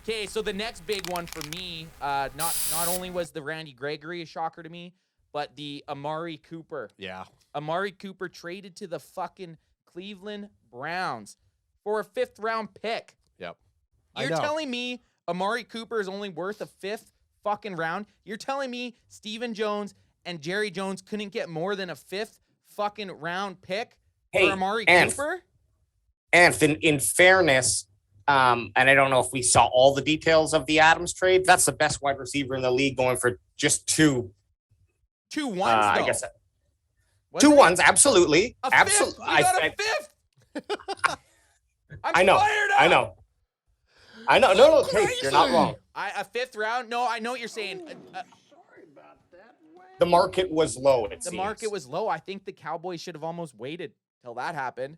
Okay, so the next big one for me, not only was the Randy Gregory a shocker to me, but the Amari Cooper. Yeah. Amari Cooper traded to the fucking Cleveland Browns for a 5th-round pick. Yep. You're telling me Amari Cooper is only worth a 5th fucking round? You're telling me Stephen Jones and Jerry Jones couldn't get more than a 5th fucking round pick for Amari Cooper? And in fairness, and I don't know if we saw all the details of the Adams trade, that's the best wide receiver in the league going for just 2 1s, though. I guess 2 1s, absolutely. Absolutely. We got a 5th. I know. Fired up. I know. No, hey, you're not wrong. A 5th round? No, I know what you're saying. The market was low, it seems. Market was low. I think the Cowboys should have almost waited till that happened.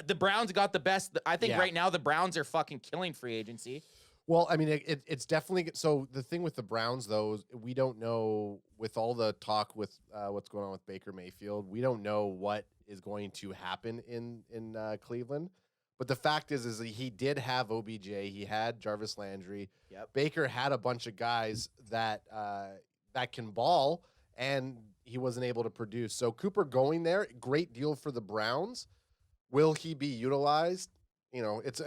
The Browns got the best. I think right now the Browns are fucking killing free agency. Well, I mean, it's definitely so. The thing with the Browns, though, is we don't know, with all the talk with what's going on with Baker Mayfield, we don't know what is going to happen in Cleveland. But the fact is that he did have OBJ. He had Jarvis Landry. Yep. Baker had a bunch of guys that can ball, and he wasn't able to produce. So Cooper going there, great deal for the Browns. Will he be utilized? You know, it's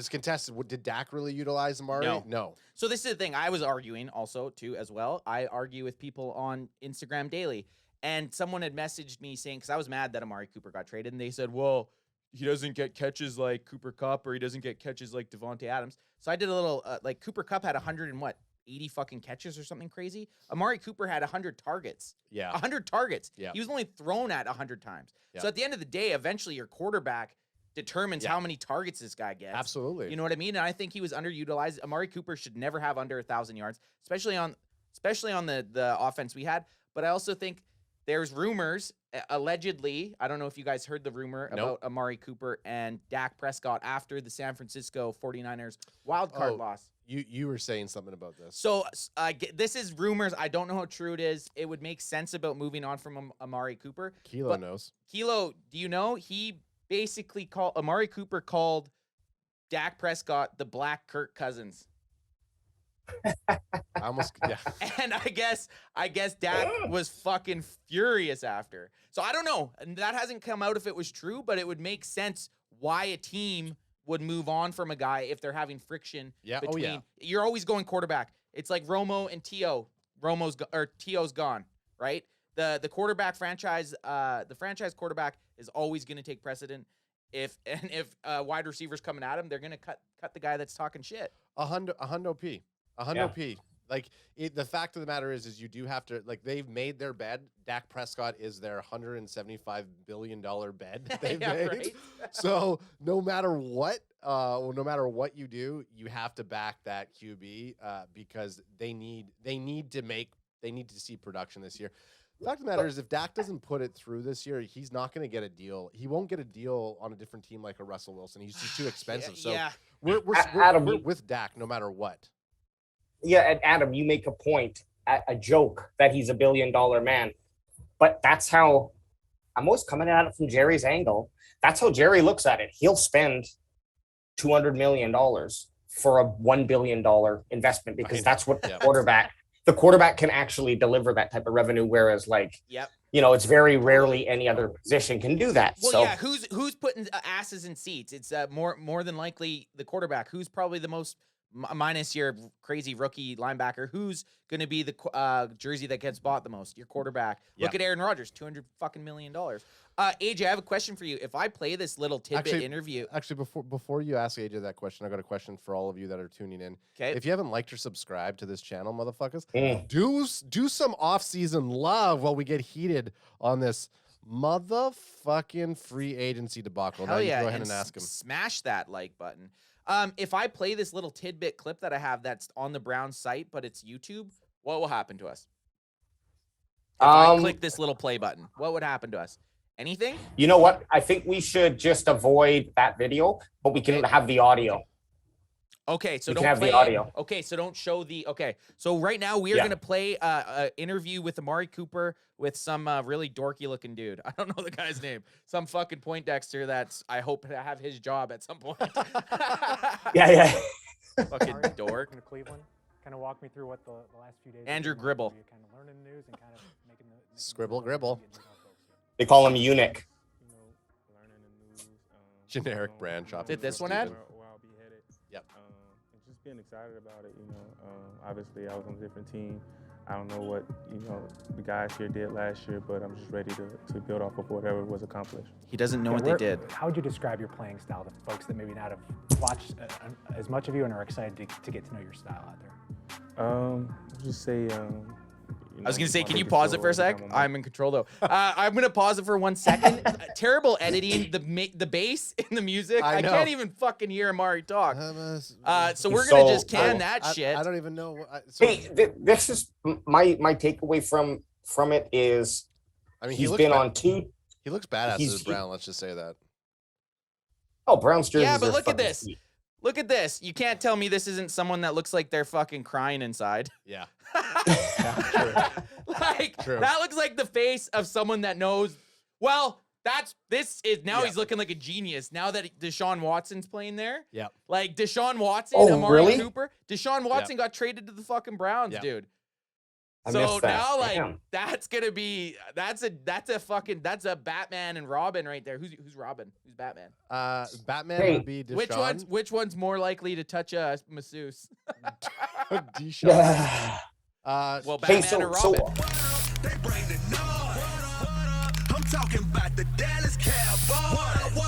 contested. Did Dak really utilize Amari? No. So this is the thing. I was arguing also too as well. I argue with people on Instagram daily, and someone had messaged me saying, because I was mad that Amari Cooper got traded, and they said, well, he doesn't get catches like Cooper Kupp, or he doesn't get catches like Devontae Adams. So I did a little like Cooper Kupp had 80 fucking catches or something crazy. Amari Cooper had 100 targets. Yeah. 100 targets. Yeah. He was only thrown at 100 times. Yeah. So at the end of the day, eventually your quarterback determines how many targets this guy gets. Absolutely. You know what I mean? And I think he was underutilized. Amari Cooper should never have under 1,000 yards, especially on the offense we had. But I also think there's rumors, allegedly, I don't know if you guys heard the rumor about Amari Cooper and Dak Prescott after the San Francisco 49ers wildcard loss. You were saying something about this. So this is rumors. I don't know how true it is. It would make sense about moving on from Amari Cooper. Kilo knows. Kilo, do you know? He basically Amari Cooper called Dak Prescott the Black Kirk Cousins. And I guess Dak was fucking furious after. So I don't know. And that hasn't come out if it was true, but it would make sense why a team would move on from a guy if they're having friction between. You're always going quarterback. It's like Romo and T.O. T.O.'s gone, right? The quarterback franchise, the franchise quarterback is always going to take precedent. If wide receivers coming at him, they're going to cut the guy that's talking shit. A hundo P. Like the fact of the matter is you do have to, like, they've made their bed. Dak Prescott is their $175 billion bed that they've made. Right? So no matter what you do, you have to back that QB because they need to see production this year. The fact of the matter is, if Dak doesn't put it through this year, he's not going to get a deal. He won't get a deal on a different team like a Russell Wilson. He's just too expensive. We're with Dak no matter what. Yeah, and Adam, you make a point, a joke that he's $1 billion man, but that's how I'm always coming at it from Jerry's angle. That's how Jerry looks at it. He'll spend $200 million for a $1 billion investment because that's what the quarterback can actually deliver that type of revenue. Whereas it's very rarely any other position can do that. Well, who's putting asses in seats? It's more than likely the quarterback. Who's probably the most, minus your crazy rookie linebacker, who's going to be the jersey that gets bought the most? Your quarterback. Look at Aaron Rodgers, $200 fucking million. AJ, I have a question for you. If I play this little tidbit interview. Actually, before you ask AJ that question, I got a question for all of you that are tuning in. Okay. If you haven't liked or subscribed to this channel, motherfuckers, do some off-season love while we get heated on this motherfucking free agency debacle. Hell now yeah, you go ahead and ask him. Smash that like button. If I play this little tidbit clip that I have that's on the Browns site, but it's YouTube, what will happen to us? If I click this little play button, what would happen to us? Anything? You know what? I think we should just avoid that video, but we can have the audio. Okay, so we don't can have play the audio. Okay, so don't show the. Okay, so right now we are going to play an interview with Amari Cooper with some really dorky looking dude. I don't know the guy's name. Some fucking Poindexter that's, I hope to have his job at some point. Yeah. Fucking dork. To Cleveland. Kind of walk me through what the last few days. Andrew Gribble. Kind of learning the news and kind of making the Scribble Gribble. They call him Eunuch. Generic brand shop. Did this one add? Where I'll be headed. Yep. And just being excited about it, obviously I was on a different team. I don't know what, the guys here did last year, but I'm just ready to build off of whatever was accomplished. He doesn't know what they did. How would you describe your playing style to folks that maybe not have watched as much of you and are excited to get to know your style out there? I'll just say, I was gonna say, can you pause it for a sec? I'm in control though. I'm gonna pause it for 1 second. Terrible editing. The bass in the music. I can't even fucking hear Amari talk. So we're gonna just can that shit. I don't even know. Hey, this is my takeaway from it is. I mean, he's been on 2. He looks badass as Brown. Let's just say that. Oh, Brown's jerseys. Yeah, but are look at fucking this. sweet. Look at this. You can't tell me this isn't someone that looks like they're fucking crying inside. Yeah. Like True. that looks like the face of someone that knows. Well, this is now Yeah. he's looking like a genius. Now that Deshaun Watson's playing there. Yep. Like Deshaun Watson, Oh, Amari really? Cooper. Deshaun Watson got traded to the fucking Browns, Yep. dude. I So missed that. now, like, Damn. that's gonna be that's a Batman and Robin right there. Who's Robin? Who's Batman? Batman Hey, would be Deshaun. Which one's more likely to touch a masseuse? Deshaun. Yeah. Well, Hey, Batman or so Robin. They bring the noise. I'm talking about the Dallas Cowboys.